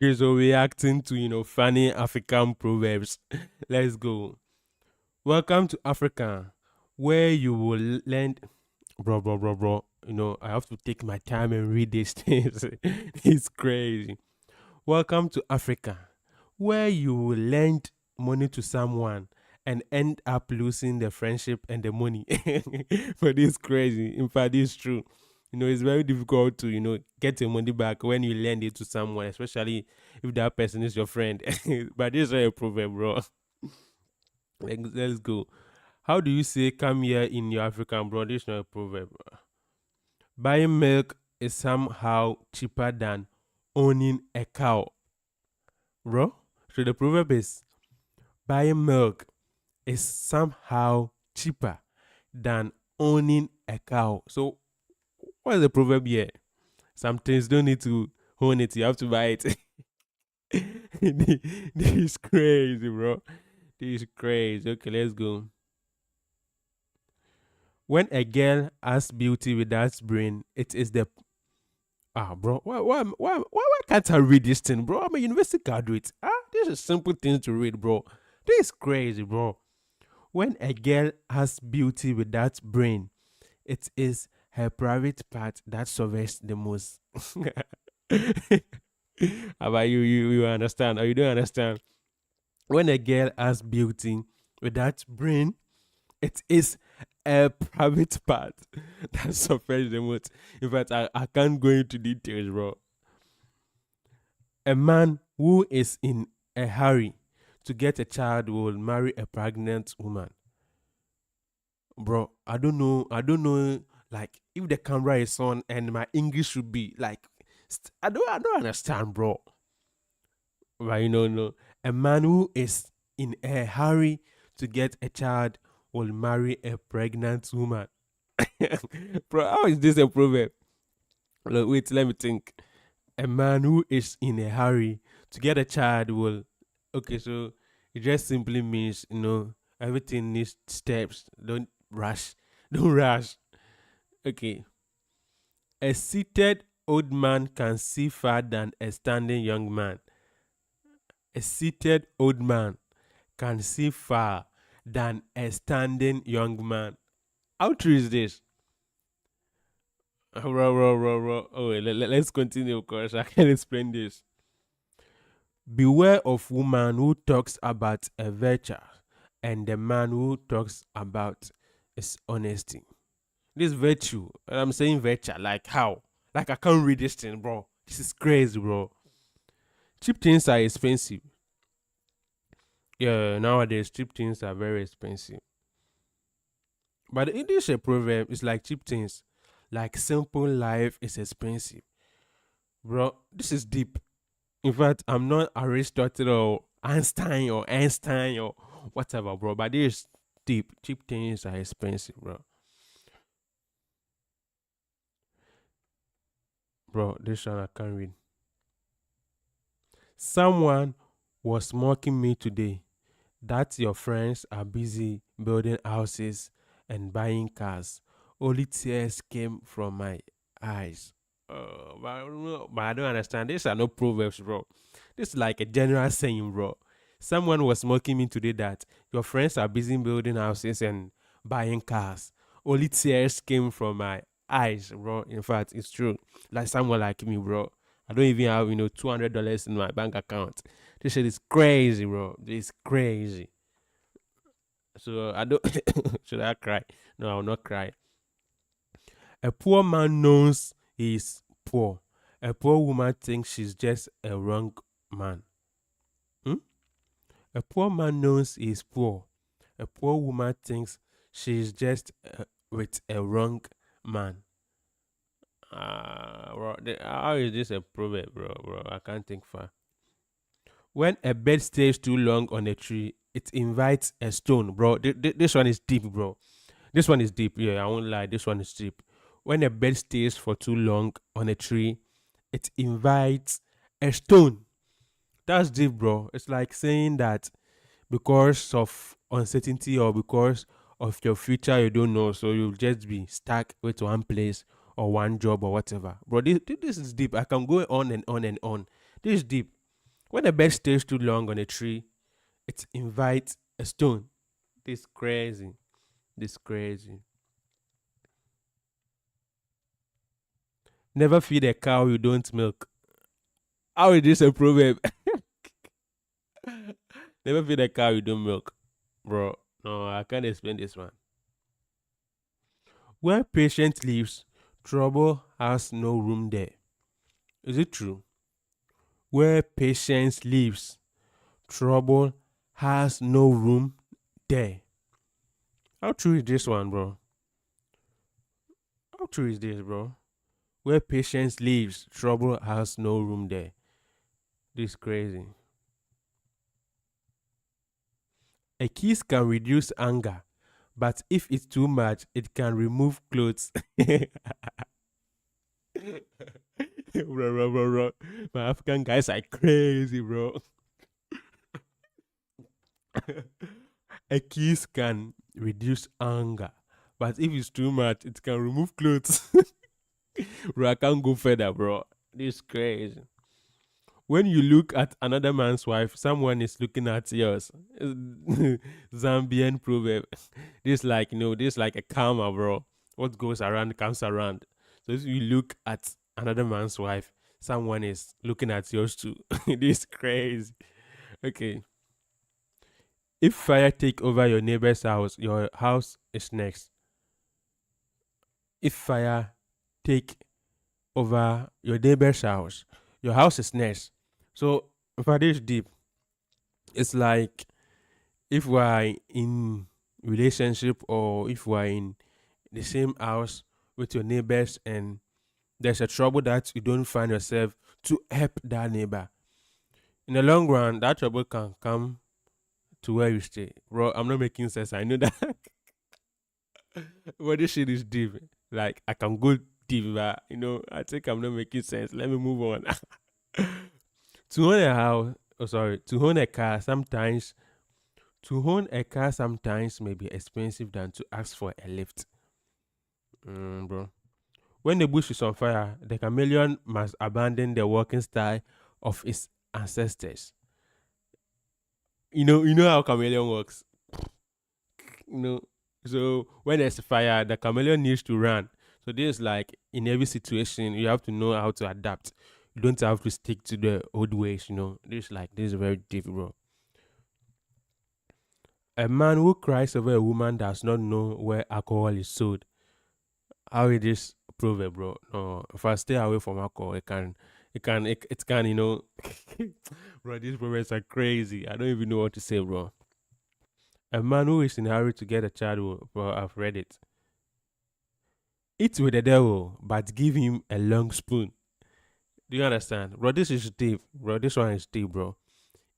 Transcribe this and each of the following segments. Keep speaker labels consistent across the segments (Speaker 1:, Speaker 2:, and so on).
Speaker 1: Okay, so reacting to funny African proverbs. Let's go. Welcome to Africa, where you will learn, bro. I have to take my time and read these things. It's crazy. Welcome to Africa, where you will lend money to someone and end up losing the friendship and the money. But this is crazy. In fact, it's true. It's very difficult to, get your money back when you lend it to someone, especially if that person is your friend. But this is not a proverb, bro. Let's go. How do you say come here in your African, bro? This is not a proverb. Buying milk is somehow cheaper than owning a cow, bro. So the proverb is buying milk is somehow cheaper than owning a cow. So what is the proverb here? Some things don't need to own it, you have to buy it. This is crazy, bro. This is crazy. Okay, let's go. When a girl has beauty without brain, it is the bro. Why can't I read this thing, bro? I'm a university graduate. This is simple things to read, bro. This is crazy, bro. When a girl has beauty without brain, it is her private part that suffers the most. How about you understand or you don't understand? When a girl has beauty without brain, it is a private part that suffers the most. In fact, I can't go into details, bro. A man who is in a hurry to get a child will marry a pregnant woman. Bro, I don't know like if the camera is on and my English should be like I don't understand, bro. But no. A man who is in a hurry to get a child will marry a pregnant woman. Bro, how is this a proverb? Look, wait, let me think. A man who is in a hurry to get a child will. Okay, so it just simply means, everything needs steps. Don't rush. Don't rush. Okay. A seated old man can see far than a standing young man. A seated old man can see far than a standing young man. How true is this? Bro. Oh, let's continue because I can explain this. Beware of woman who talks about a virtue and the man who talks about his honesty. This virtue, and I'm saying virtue, like how? Like I can't read this thing, bro. This is crazy, bro. Cheap things are expensive. Yeah, nowadays cheap things are very expensive. But the English proverb is like cheap things. Like simple life is expensive. Bro, this is deep. In fact, I'm not Aristotle or Einstein or whatever, bro. But this is deep. Cheap things are expensive, bro. Bro, this one I can't read. Someone was mocking me today that your friends are busy building houses and buying cars. Only tears came from my eyes. But I don't understand. These are no proverbs, bro. This is like a general saying, bro. Someone was mocking me today that your friends are busy building houses and buying cars. Only tears came from my eyes, bro. In fact, it's true. Like someone like me, bro. I don't even have, $200 in my bank account. This shit is crazy, bro. It's crazy. So I don't. Should I cry? No, I will not cry. A poor man knows he's poor. A poor woman thinks she's just a wrong man. Hmm? A poor man knows he's poor. A poor woman thinks she's just with a wrong man. Bro, how is this a proverb, bro? I can't think far. When a bird stays too long on a tree, it invites a stone, bro. This one is deep, bro. This one is deep. Yeah, I won't lie. This one is deep. When a bird stays for too long on a tree, it invites a stone. That's deep, bro. It's like saying that because of uncertainty or because of your future, you don't know, so you'll just be stuck with one place or one job or whatever. Bro, this is deep. I can go on and on and on. This is deep. When a bird stays too long on a tree, it invites a stone. This crazy. This crazy. Never feed a cow you don't milk. How is this a proverb? Never feed a cow you don't milk. Bro, no, I can't explain this one. Where patience lives, trouble has no room there. Is it true? Where patience lives, trouble has no room there. How true is this one, bro? How true is this, bro? Where patience lives, trouble has no room there. This is crazy. A kiss can reduce anger, but if it's too much, it can remove clothes. Bro. My African guys are crazy, bro. A kiss can reduce anger, but if it's too much, it can remove clothes. Bro, I can't go further, bro. This is crazy. When you look at another man's wife, someone is looking at yours. Zambian proverb. This like this like a karma, bro. What goes around comes around. So if you look at another man's wife, someone is looking at yours too. This is crazy. Okay. If fire take over your neighbor's house, your house is next. If fire take over your neighbor's house, your house is next. So for this deep, it's like if we're in relationship or if we're in the same house with your neighbors and there's a trouble that you don't find yourself to help that neighbor. In the long run, that trouble can come to where you stay. Bro, I'm not making sense. I know that. But this shit is deep. Like I can go deep, but I think I'm not making sense. Let me move on. To own a house, oh sorry, to own a car sometimes may be expensive than to ask for a lift. Bro. When the bush is on fire, the chameleon must abandon the walking style of its ancestors. You know how chameleon works. You know, so when there's a fire, the chameleon needs to run. So this is like in every situation, you have to know how to adapt. You don't have to stick to the old ways. This is very deep, bro. A man who cries over a woman does not know where alcohol is sold. How it is proverb, bro? No, if I stay away from alcohol, it can. Bro, these proverbs are crazy. I don't even know what to say, bro. A man who is in a hurry to get a child bro, I've read it. Eat with the devil, but give him a long spoon. Do you understand? Bro, this is deep. Bro, this one is deep, bro.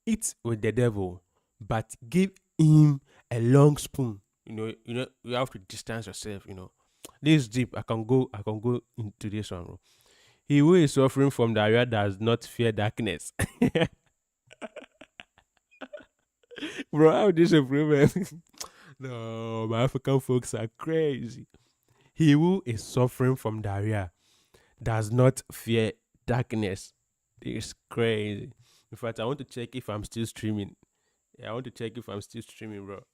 Speaker 1: Eat with the devil, but give him a long spoon. You have to distance yourself, This is deep. I can go into this one, bro. He who is suffering from diarrhea does not fear darkness. Bro, how this a problem? No, my African folks are crazy. He who is suffering from diarrhea does not fear darkness. It's crazy. In fact, I want to check if I'm still streaming. Yeah, I want to check if I'm still streaming, bro.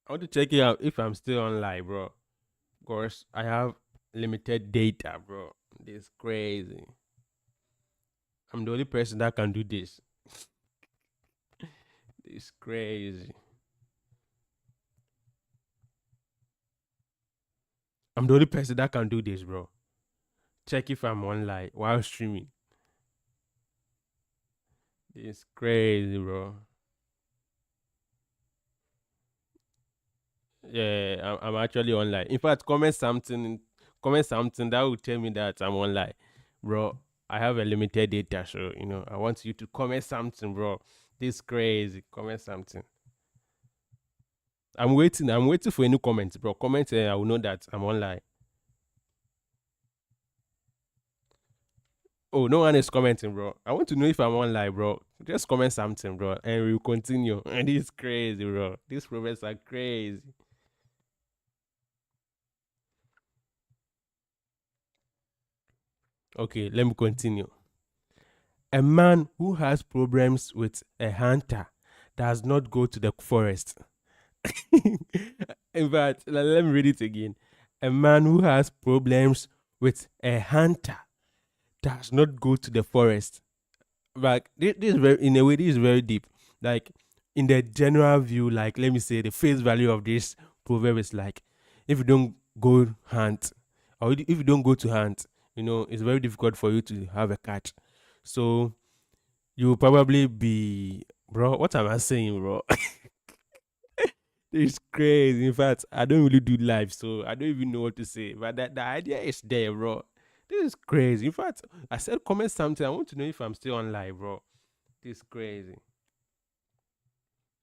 Speaker 1: I want to check it out if I'm still online, bro. Of course, I have limited data, bro. This crazy. I'm the only person that can do this. This crazy. I'm the only person that can do this, bro. Check if I'm online while streaming. This crazy, bro. Yeah, I'm actually online. In fact, comment something that will tell me that I'm online, bro. I have a limited data, so I want you to comment something, bro. This crazy. Comment something. I'm waiting. I'm waiting for any comments, bro. Comment, I will know that I'm online. Oh, no one is commenting, bro. I want to know if I'm online, bro. Just comment something, bro, and we'll continue. And this is crazy, bro. These progress are crazy. Okay, let me continue. A man who has problems with a hunter does not go to the forest. In fact, let me read it again. A man who has problems with a hunter does not go to the forest. Like this is very, in a way, this is very deep. Like in the general view, like let me say, the face value of this proverb is like, if you don't go hunt, or if you don't go to hunt, it's very difficult for you to have a catch. So you will probably be, bro. What am I saying, bro? It's crazy. In fact, I don't really do live, so I don't even know what to say. But that the idea is there, bro. This is crazy. In fact, I said comment something. I want to know if I'm still on live, bro. This is crazy.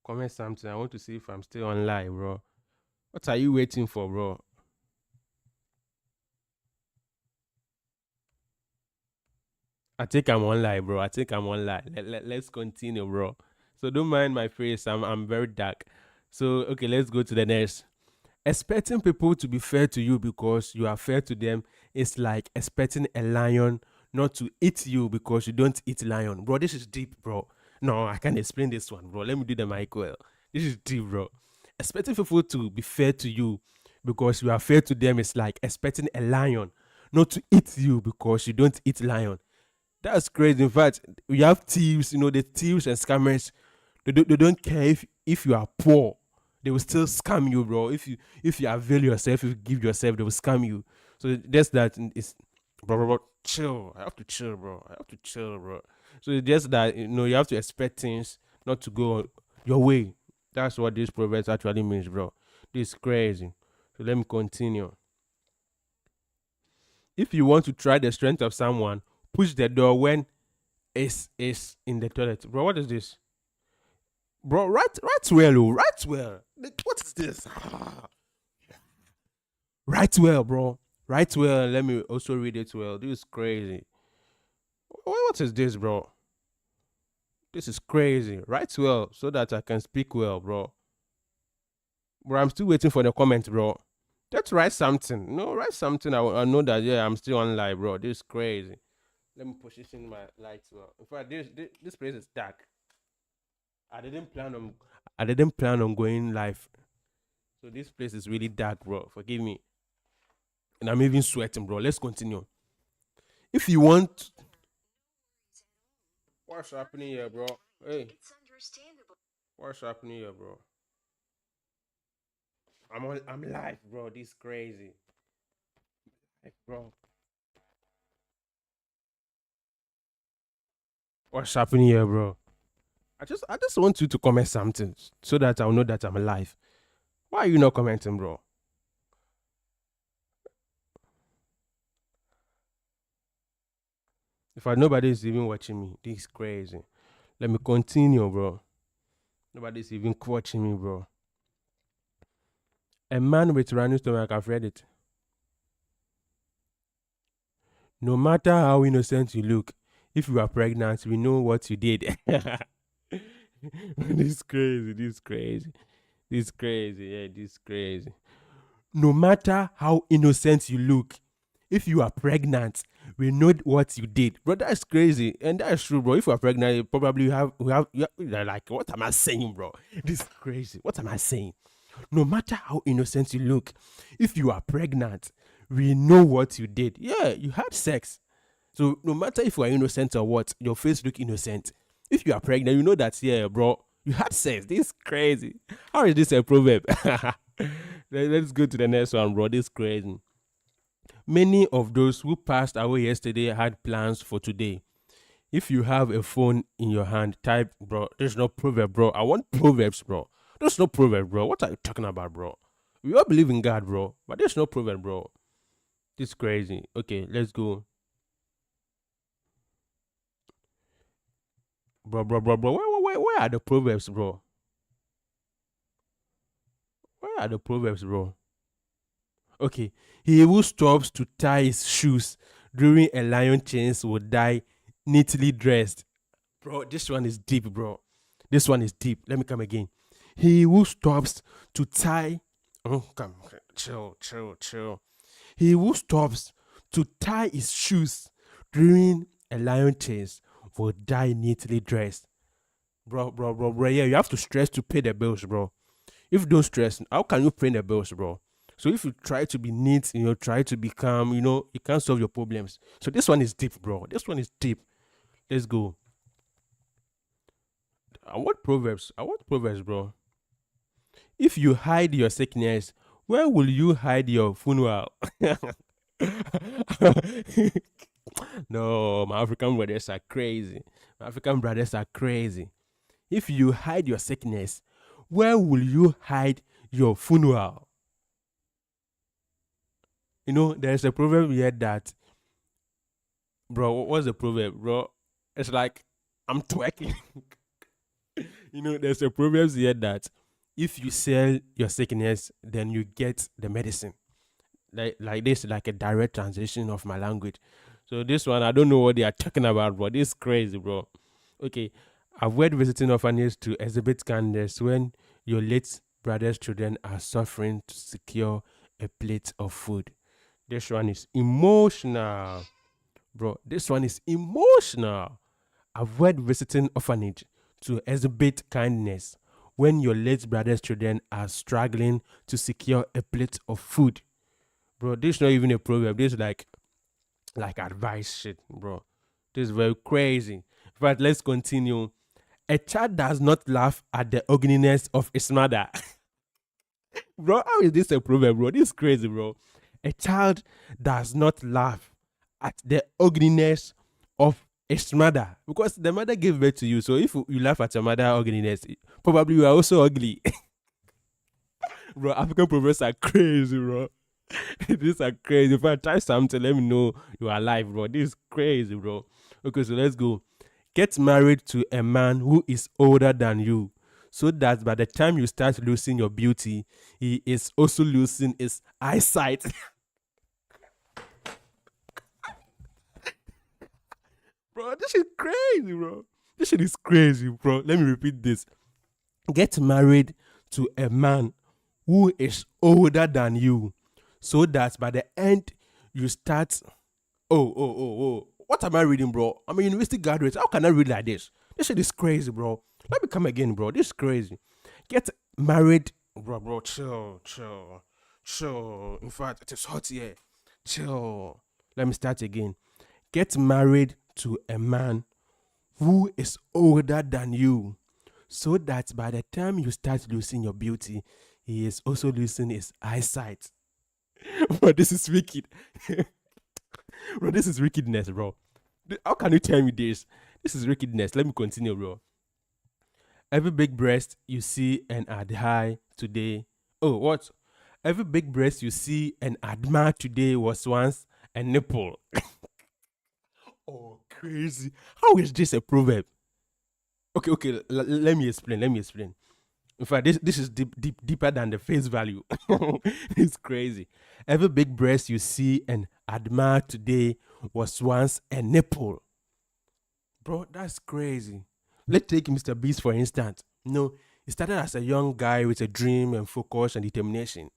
Speaker 1: Comment something. I want to see if I'm still on live, bro. What are you waiting for, bro? I think I'm on live, bro. I think I'm on live. Let's continue, bro. So don't mind my face. I'm very dark. So okay, let's go to the next. Expecting people to be fair to you because you are fair to them is like expecting a lion not to eat you because you don't eat lion. Bro, this is deep, bro. No, I can't explain this one, bro. Let me do the mic well. This is deep, bro. Expecting people to be fair to you because you are fair to them is like expecting a lion not to eat you because you don't eat lion. That's crazy. In fact, we have thieves, the thieves and scammers. They don't care if you are poor. They will still scam you, bro. If you avail yourself, if you give yourself, they will scam you. So just that is, bro, chill. I have to chill, bro. I have to chill, bro. So it's just that you have to expect things not to go your way. That's what this proverb actually means, bro. This is crazy. So let me continue. If you want to try the strength of someone, push the door when is in the toilet. Bro, what is this? Bro, right well, oh, right well. Like, what is this? Right well, bro. Right well. Let me also read it well. This is crazy. What is this, bro? This is crazy. Right well so that I can speak well, bro. Bro, I'm still waiting for the comment, bro. Let's write something. No, write something. I know that, yeah, I'm still on live, bro. This is crazy. Let me position my lights well. In fact, this place is dark. I didn't plan on I didn't plan on going live. So this place is really dark, bro. Forgive me. And I'm even sweating, bro. Let's continue. If you want, what's happening here, bro? Hey, what's happening here, bro? I'm live, bro. This is crazy. Like, bro. What's happening here, bro? I just want you to comment something so that I'll know that I'm alive. Why are you not commenting, bro? If nobody is even watching me, this is crazy. Let me continue, bro. Nobody's even watching me, bro. A man with running stomach, I've read it. No matter how innocent you look, if you are pregnant, we know what you did. This is crazy. This is crazy. This is crazy. Yeah, this is crazy. No matter how innocent you look, if you are pregnant, we know what you did. Bro, that's crazy. And that's true, bro. If you are pregnant, you probably you're like, what am I saying, bro? This is crazy. What am I saying? No matter how innocent you look, if you are pregnant, we know what you did. Yeah, you had sex. So no matter if you are innocent or what, your face look innocent. If you are pregnant, you know that, yeah, bro, you had sex. This is crazy. How is this a proverb? Let's go to the next one, bro. This is crazy. Many of those who passed away yesterday had plans for today. If you have a phone in your hand, type, bro. There's no proverb, bro. I want proverbs, bro. There's no proverb, bro. What are you talking about, bro? We all believe in God, bro. But there's no proverb, bro. This is crazy. Okay, let's go. Bro. Where are the proverbs, bro? Where are the proverbs, bro? Okay. He who stops to tie his shoes during a lion chase will die neatly dressed. Bro, this one is deep, bro. This one is deep. Let me come again. He who stops to tie. Oh, come. Chill. He who stops to tie his shoes during a lion chase will die neatly dressed. Bro. Yeah, you have to stress to pay the bills, bro. If you don't stress, how can you pay the bills, bro? So if you try to be neat, try to be calm, you can't solve your problems. So this one is deep, bro. This one is deep. Let's go. I want proverbs, bro. If you hide your sickness, where will you hide your funeral? No, my African brothers are crazy. My African brothers are crazy. If you hide your sickness, where will you hide your funeral? There's a proverb here that, bro, what's the proverb, bro? It's like, I'm twerking. There's a proverb here that if you sell your sickness, then you get the medicine. Like this, like a direct translation of my language. So this one, I don't know what they are talking about, bro. This is crazy, bro. Okay, avoid visiting orphanages to exhibit kindness when your late brother's children are suffering to secure a plate of food. This one is emotional, bro. This one is emotional. Avoid visiting orphanage to exhibit kindness when your late brother's children are struggling to secure a plate of food. Bro, this is not even a proverb. This is like advice shit, bro. This is very crazy. But let's continue. A child does not laugh at the ugliness of his mother. Bro, how is this a proverb, bro? This is crazy, bro. A child does not laugh at the ugliness of his mother because the mother gave birth to you. So if you laugh at your mother ugliness, probably you are also ugly. Bro, African proverbs are crazy, bro. These are crazy. If I try something, let me know you are alive, bro. This is crazy, bro. Okay, so let's go. Get married to a man who is older than you, so that by the time you start losing your beauty, he is also losing his eyesight. Bro, this is crazy, bro. This shit is crazy, bro. Let me repeat this. Get married to a man who is older than you, so that by the end you start. Oh. What am I reading, bro? I'm a university graduate. How can I read like this? This shit is crazy, bro. Let me come again, bro. This is crazy. Get married, bro. Chill. In fact, it is hot here. Chill. Let me start again. Get married to a man who is older than you, so that by the time you start losing your beauty, he is also losing his eyesight. But this is wicked. Bro, this is wickedness, bro. How can you tell me this? This is wickedness. Let me continue, bro. Every big breast you see and admire today. Oh, what? Every big breast you see and admire today was once a nipple. Oh, crazy. How is this a proverb? Okay. Let me explain. In fact, this is deeper than the face value. It's crazy. Every big breast you see and admire today was once a nipple. Bro, that's crazy. Let's take Mr. Beast for instance. He started as a young guy with a dream and focus and determination.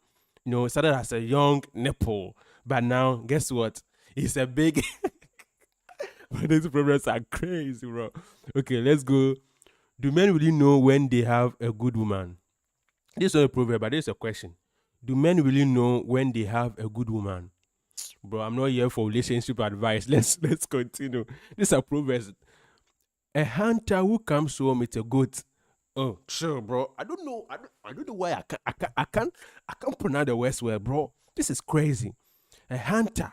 Speaker 1: He started as a young nipple. But now, guess what? He's a big. But these problems are crazy, bro. Okay, let's go. Do men really know when they have a good woman? This is not a proverb, but this is a question. Do men really know when they have a good woman? Bro, I'm not here for relationship advice. Let's continue. This is a proverb. A hunter who comes home with a goat. Oh, sure, bro. I don't know. I don't know why I can't pronounce the words well, bro. This is crazy. A hunter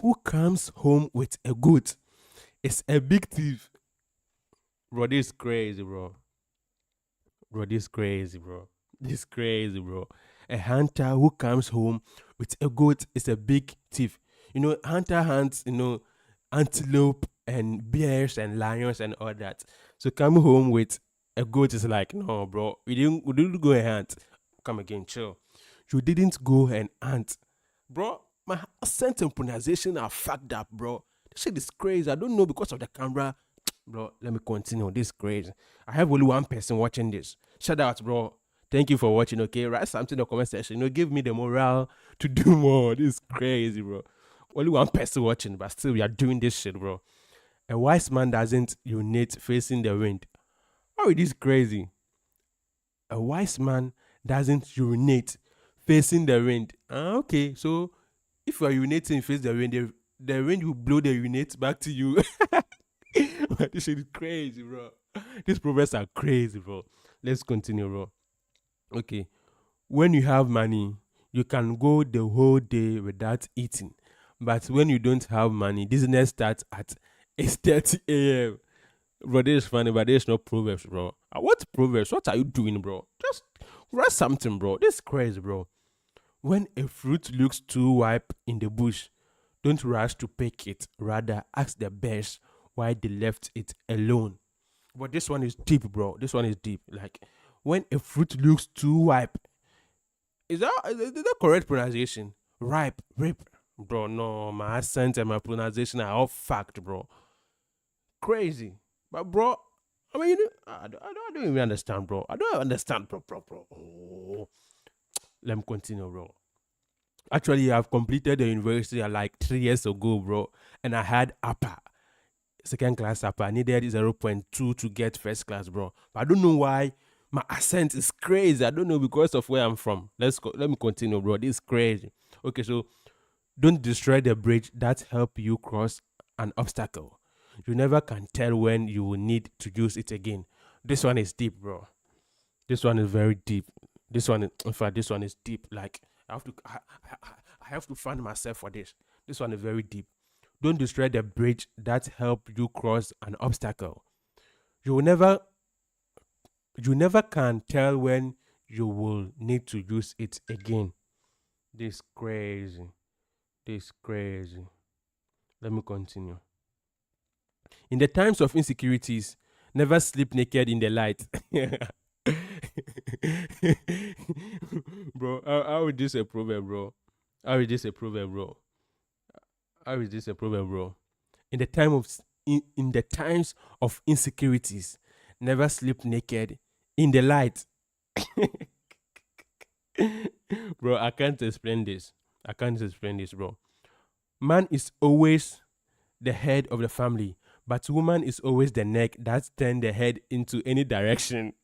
Speaker 1: who comes home with a goat is a big thief. Bro, this is crazy, bro. Bro, this is crazy, bro. This is crazy, bro. A hunter who comes home with a goat is a big thief. Hunter hunts, antelope and bears and lions and all that. So come home with a goat is like, no, bro, we didn't go and hunt. Come again, chill. You didn't go and hunt. Bro, my accent and pronunciation are fucked up, bro. This shit is crazy. I don't know because of the camera. Bro, let me continue. This is crazy. I have only one person watching this. Shout out, bro. Thank you for watching, okay? Write something in the comment section. Give me the morale to do more. This is crazy, bro. Only one person watching, but still we are doing this shit, bro. A wise man doesn't urinate facing the wind. Oh, it is crazy. A wise man doesn't urinate facing the wind. Ah, okay, so if you are urinating face the wind, the wind will blow the urinate back to you. But this shit is crazy, bro. These proverbs are crazy, bro. Let's continue, bro. Okay. When you have money, you can go the whole day without eating. But when you don't have money, business starts at 8:30 a.m. Bro, this is funny, but there's no proverbs, bro. What proverbs? What are you doing, bro? Just write something, bro. This is crazy, bro. When a fruit looks too ripe in the bush, don't rush to pick it. Rather, ask the birds why they left it alone. But this one is deep, bro. This one is deep. Like, when a fruit looks too ripe, is that correct pronunciation? Ripe, ripe. Bro, no, my accent and my pronunciation are all fact, bro. Crazy. But, bro, I mean, I don't even understand, bro. I don't understand, bro. Oh. Let me continue, bro. Actually, I've completed the university like 3 years ago, bro. And I had upper, second class upper. I needed 0.2 to get first class, bro. But I don't know why my accent is crazy. I don't know because of where I'm from. Let me continue, bro. This is crazy. Okay, so don't destroy the bridge that help you cross an obstacle. You never can tell when you will need to use it again. This one is deep, bro. This one is very deep. In fact, this one is deep. Like I have to find myself for this. This one is very deep. Don't destroy the bridge that help you cross an obstacle. You will never, you never can tell when you will need to use it again. This crazy. This crazy. Let me continue. In the times of insecurities, never sleep naked in the light. Bro, how is this a proverb, bro? How is this a proverb, bro? How is this a proverb, bro? In the in the times of insecurities, never sleep naked in the light. Bro, I can't explain this. Bro. Man is always the head of the family, but woman is always the neck that turn the head into any direction.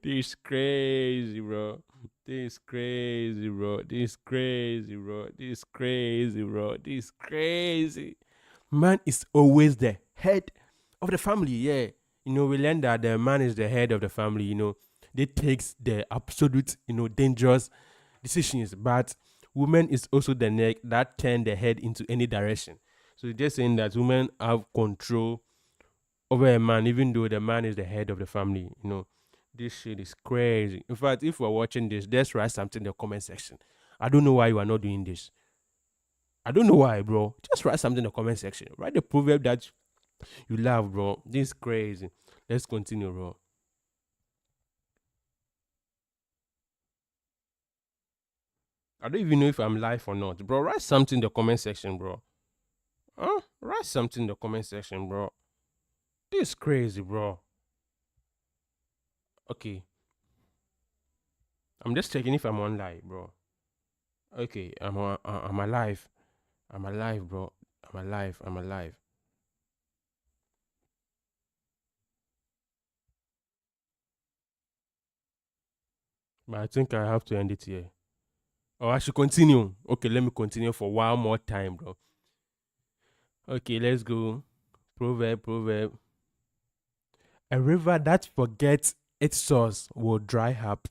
Speaker 1: This crazy, bro. This crazy, bro. This crazy, bro. This crazy, bro. This crazy. Man is always the head of the family. Yeah, we learn that the man is the head of the family. They takes the absolute, dangerous decisions, but woman is also the neck that turn the head into any direction. So just saying that women have control over a man, even though the man is the head of the family. This shit is crazy. In fact, if we're watching this, just write something in the comment section. I don't know why you are not doing this. I don't know why, bro. Just write something in the comment section. Write the proverb that you love, bro. This is crazy. Let's continue, bro. I don't even know if I'm live or not. Bro, write something in the comment section, bro. Huh? Write something in the comment section, bro. This is crazy, bro. Okay. I'm just checking if I'm on live, bro. Okay, I'm alive. I'm alive, bro. I'm alive. But I think I have to end it here. Oh, I should continue. Okay, let me continue for one more time, bro. Okay, let's go. Proverb. A river that forgets its source will dry up.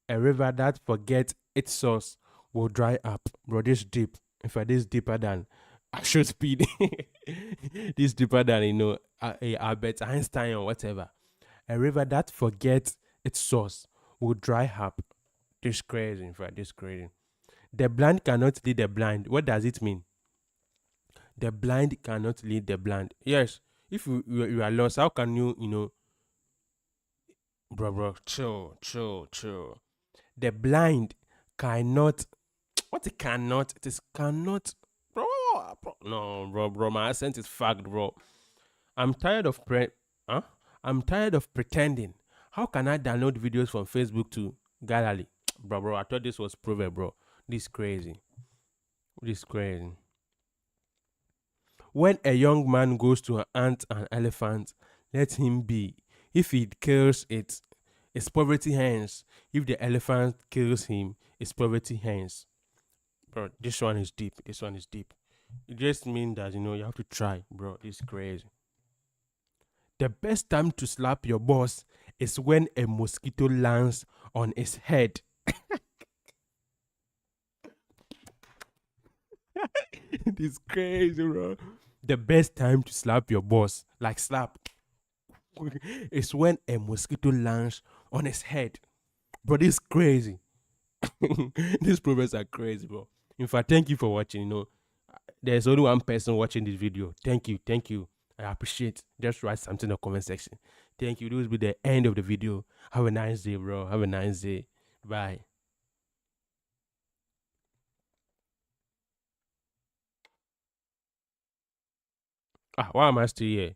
Speaker 1: A river that forgets its source will dry up. Bro, this deep. In fact, this deeper than ishowspeed. This deeper than, Albert Einstein or whatever. A river that forgets its source will dry up. This crazy, in fact, this crazy. The blind cannot lead the blind. What does it mean? The blind cannot lead the blind. Yes, if you are lost, how can bro, chill. The blind cannot. What it cannot? It is cannot. No, bro. My accent is fact, bro. I'm tired of huh? I'm tired of pretending. How can I download videos from Facebook to gallery? Bro, I thought this was proverb, bro. This crazy. This is crazy. When a young man goes to hunt an elephant, let him be. If he kills it, it's poverty hands. If the elephant kills him, it's poverty hands. Bro, this one is deep. This one is deep. It just means that you have to try, bro. It's crazy. The best time to slap your boss is when a mosquito lands on his head. It's crazy, bro. The best time to slap your boss, like slap, is when a mosquito lands on his head. Bro, this is crazy. These proverbs are crazy, bro. In fact, thank you for watching. There's only one person watching this video. Thank you, thank you. I appreciate. Just write something in the comment section. Thank you. This will be the end of the video. Have a nice day, bro. Have a nice day. Bye. Ah, why am I still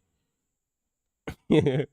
Speaker 1: here?